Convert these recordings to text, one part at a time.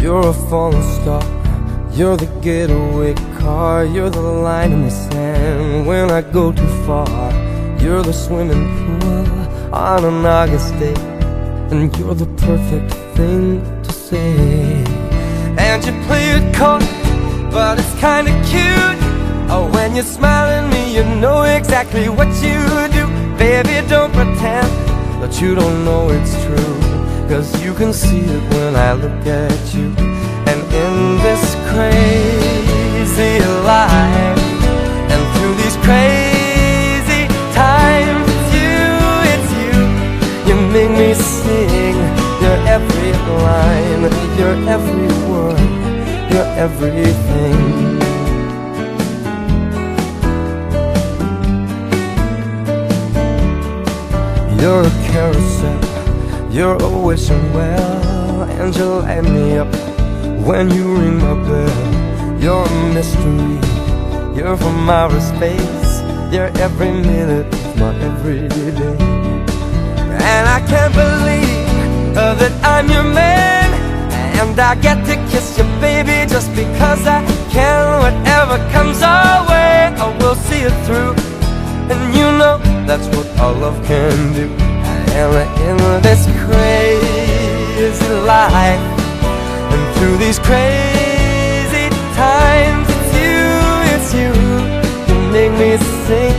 You're a falling star, you're the getaway car, you're the line in the sand when I go too far. You're the swimming pool on an August day, and you're the perfect thing to say. And you play it cold, but it's kinda cute. Oh, when you smile at me, you know exactly what you do. Baby, don't pretend that you don't know it's true, 'cause you can see it when I look at you. And in this crazy life, and through these crazy times, it's you. You make me sing your every line, your every word, your everything. You're a carousel, you're always well, and you light me up when you ring my bell. You're a mystery, you're from outer space, you're every minute of my everyday. And I can't believe that I'm your man, and I get to kiss you, baby, just because I can. Whatever comes our way, I will see it through, and you know that's what our love can do. And in this crazy life, and through these crazy times, it's you. You make me sing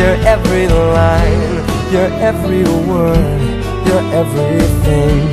your every line, your every word, your everything.